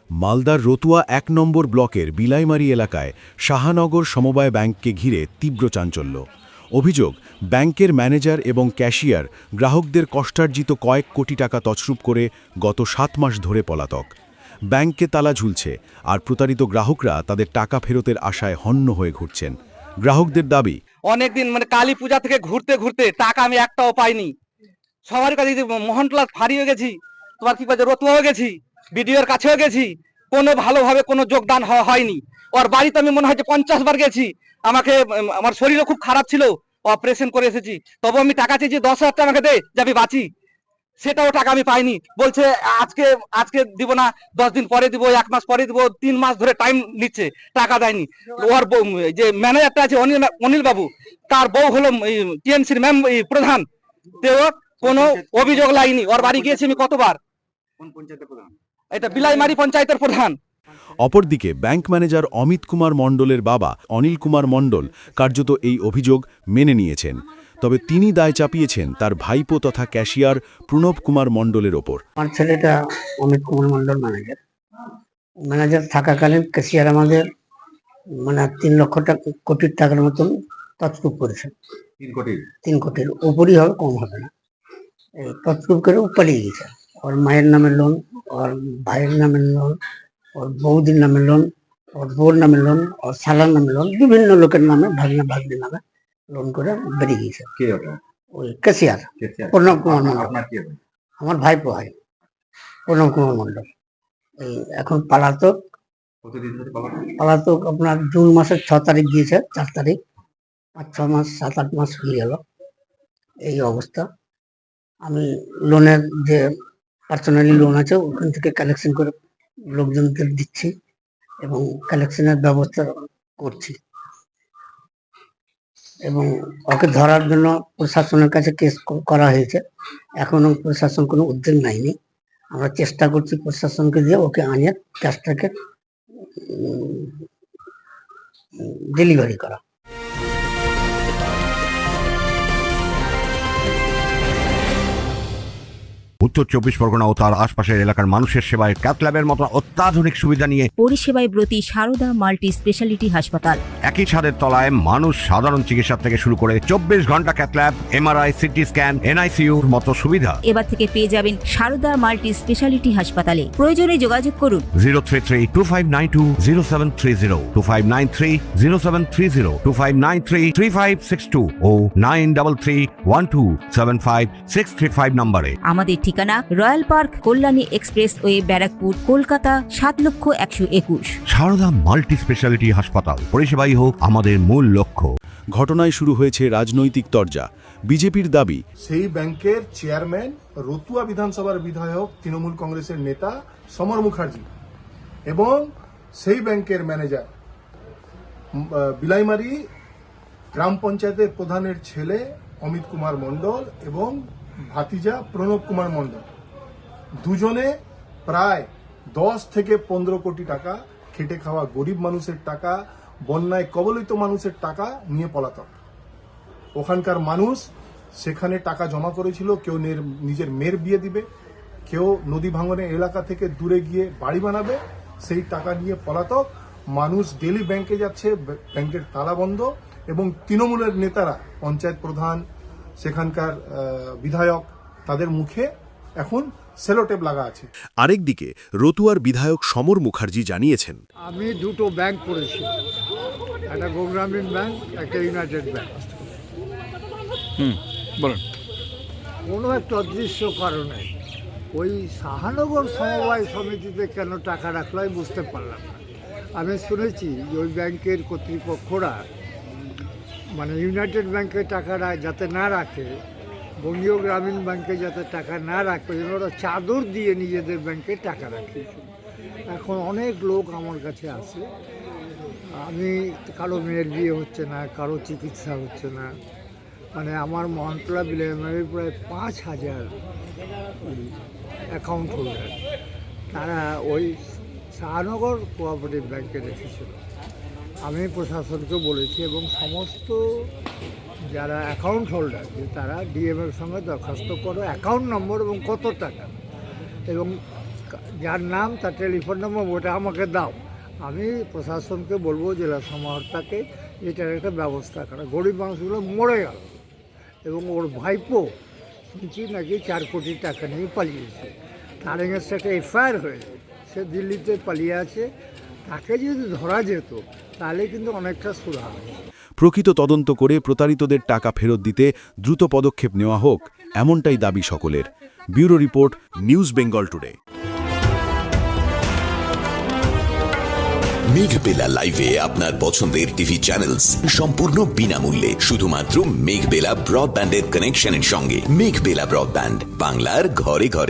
মালদার রতুয়া ১ নম্বর ব্লকের বিলাইমারি এলাকায় শাহানগর সমবায় ব্যাংককে ঘিরে তীব্র চাঞ্চল্য। অভিযোগ, ব্যাংকের ম্যানেজার এবং ক্যাশিয়ার গ্রাহকদের কষ্টার্জিত কয়েক কোটি টাকা তছরূপ করে গত ৭ মাস ধরে পলাতক। ব্যাংকে তালা ঝুলছে, আর প্রতারিত গ্রাহকরা তাদের টাকা ফেরতের আশায় হন্য হয়ে ঘুরছেন। গ্রাহকদের দাবি, অনেকদিন কালী পূজা থেকে ঘুরতে ঘুরতে টাকা আমি একটাও পাইনি। সবার কাছে মোহনটোলা ফাঁড়ি হয়ে গেছি, তোমার কি কাছে রতুয়াও গেছি, বিডিওর কাছেও গেছি, কোনো ভালোভাবে কোনো যোগদান হয়নি। ওর বাড়িতে আমি মনে হয় যে 50 বার গেছি। আমার শরীরও খুব খারাপ ছিল, অপারেশন করে এসেছি, তবু আমি টাকা চেয়েছি 10,000 টাকা আমাকে দে যে আমি বাঁচি, সেটাও টাকা আমি পাইনি। বলছে আজকে আজকে দিব না, 10 দিন পরে দিব, 1 মাস পরে দিব, 3 মাস ধরে টাইম নিচ্ছে, টাকা দেয়নি। ওর যে ম্যানেজারটা আছে অনিল বাবু, তার বউ হলো টিএমসির প্রধান, তেও কোনো অভিযোগ লাইনি। ওর বাড়ি গিয়েছি আমি কতবার। এটা বিলাইমারি পঞ্চায়েতের প্রধান। অপরদিকে ব্যাংক ম্যানেজার অমিত কুমার মণ্ডলের বাবা অনিল কুমার মণ্ডল কার্যত এই অভিযোগ মেনে নিয়েছেন। তবে তিনি দায় চাপিয়েছেন তার ভাইপো তথা ক্যাশিয়ার প্রণব কুমার মণ্ডলের ওপর। আমার ছেলেটা অমিত কুমার মণ্ডল ম্যানেজার থাকাকালীন ক্যাশিয়ার আমাদের 3 লক্ষ কোটি টাকার মতন তছরূপ করেছে। 3 কোটির উপরই হবে, কম হবে না। এই তছরূপ করে পালিয়ে গেছে। ওর মায়ের নামে লোন, ওর ভাইয়ের নামে লোন, ওর বৌদির নামে লোন, ওর বোর নামে লোন, ওর শালার নামে লোন, বিভিন্ন লোকের নামে, ভাগ্নের নামে লোন করে বেরিয়ে গেছে। ওই ক্যাশিয়ার প্রণব কুমার মণ্ডল, আমার ভাইপো হয় প্রণব কুমার মণ্ডল। এই এখন পলাতক আপনার জুন মাসের 6 তারিখ গিয়েছে, 4 তারিখ, 5-6 মাস 7-8 মাস হয়ে গেল। এই অবস্থা। আমি লোনের যে পার্সোনালি লোন আছে ওখান থেকে কালেকশন করে লোকজনদের দিচ্ছি এবং কালেকশনের ব্যবস্থা করছি, এবং ওকে ধরার জন্য প্রশাসনের কাছে কেস করা হয়েছে। এখনো প্রশাসন কোনো উদ্যোগ নেয়নি। আমরা চেষ্টা করছি প্রশাসনকে দিয়ে ওকে আনিয়ে ক্যাশটাকে ডেলিভারি করা। উত্তর 24 পরগনা ও তার আশপাশের এলাকার মানুষের সেবায় ক্যাথল্যাবের মতো অত্যাধুনিক সুবিধা নিয়ে পরিষেবায় ব্রতী সারদা মাল্টি স্পেশালিটি হাসপাতাল। একই ছাদের তলায় মানুষ সাধারণ চিকিৎসা থেকে শুরু করে 24 ঘন্টা ক্যাথল্যাব, এমআরআই, সিটি স্ক্যান, এনআইসিইউর মতো সুবিধা এবার থেকে পেয়ে যাবেন সারদা মাল্টি স্পেশালিটি হাসপাতালে। প্রয়োজনে যোগাযোগ করুন 033-2592-0730, 2593-0730, 2593-3562 ও 9331275635 নম্বরে। আমাদের ঠিকানা Royal Park, Kalyani expressway, Barrackpore, Kolkata 7,01,021। Sarada multi speciality হাসপাতাল, পরিষেবাই হোক আমাদের মূল লক্ষ্য। ঘটনায় শুরু হয়েছে রাজনৈতিক তরজা। বিজেপির দাবি, সেই ব্যাংকের চেয়ারম্যান রতুয়া বিধানসভার বিধায়ক তৃণমূল কংগ্রেসের নেতা সমর মুখার্জি এবং সেই ব্যাংকের ম্যানেজার বিলাইমারি গ্রাম পঞ্চায়েতের প্রধানের ছেলে অমিত কুমার মণ্ডল এবং ভাতিজা প্রণব কুমার মণ্ডল, দুজনে প্রায় 10 থেকে 15 কোটি টাকা খেটে খাওয়া গরিব মানুষের টাকা, বন্যায় কবলিত মানুষের টাকা নিয়ে পলাতক। ওখানকার মানুষ সেখানে টাকা জমা করেছিল, কেউ নিজের মেয়ের বিয়ে দিবে, কেউ নদী ভাঙনের এলাকা থেকে দূরে গিয়ে বাড়ি বানাবে, সেই টাকা নিয়ে পলাতক মানুষ ডেলি ব্যাংকে যাচ্ছে, ব্যাংকের তালা বন্ধ, এবং তৃণমূলের নেতারা, পঞ্চায়েত প্রধান, সেখানকার বিধায়ক, তাদের মুখে এখন সেলোটেপ লাগা আছে। আরেকদিকে রতুয়ার বিধায়ক সমর মুখার্জি জানিয়েছেন, আমি দুটো ব্যাংক করেছি, একটা গ্রামীণ ব্যাংক, একটা ইউনাইটেড ব্যাংক। বলেন। কোনো একটা অদৃশ্য কারণে ওই শাহানগর সমবায় সমিতিতে কেন টাকা রাখলো আমি বুঝতে পারলাম না। আমি শুনেছি যে ওই ব্যাংকের কর্তৃপক্ষরা ইউনাইটেড ব্যাংকে টাকা যাতে না রাখে, বঙ্গীয় গ্রামীণ ব্যাংকে যাতে টাকা না রাখে, ওরা চাদর দিয়ে নিজেদের ব্যাংকে টাকা রাখে। এখন অনেক লোক আমার কাছে আসে, আমি কারো মেয়ের বিয়ে হচ্ছে না, কারো চিকিৎসা হচ্ছে না, আমার মহনটোলা বিলাইমারির প্রায় 5,000 অ্যাকাউন্ট হোল্ডার, তারা ওই শাহনগর কোঅপারেটিভ ব্যাংকে রেখেছিল। আমি প্রশাসনকে বলেছি এবং সমস্ত যারা অ্যাকাউন্ট হোল্ডার যে তারা ডিএমের সঙ্গে দরখাস্ত করো, অ্যাকাউন্ট নম্বর এবং কত টাকা, এবং যার নাম তার টেলিফোন নম্বর ওটা আমাকে দাও, আমি প্রশাসনকে বলবো জেলা সমাহর্তাকে এটার একটা ব্যবস্থা করা। গরিব মানুষগুলো মরে গেল এবং ওর ভাইপো শুনছি নাকি 4 কোটি টাকা নিয়ে পালিয়েছে, তার এগেন্সে একটা এফআইআর হয়েছে, সে দিল্লিতে পালিয়ে আছে। তাকে যদি ধরা যেত তাহলে কিন্তু অনেকটা সুরাহা হয়। প্রকৃত তদন্ত করে প্রতারিতদের টাকা ফেরত দিতে দ্রুত পদক্ষেপ নেওয়া হোক, এমনটাই দাবি সকলের। Bureau report, news Bengal today. Meghbela লাইভে আপনার পছন্দের টিভি চ্যানেলস সম্পূর্ণ বিনামূল্যে শুধুমাত্র মেঘবেলা ব্রডব্যান্ডের কানেকশনের সঙ্গে। মেঘবেলা ব্রডব্যান্ড, বাংলার ঘরে ঘরে।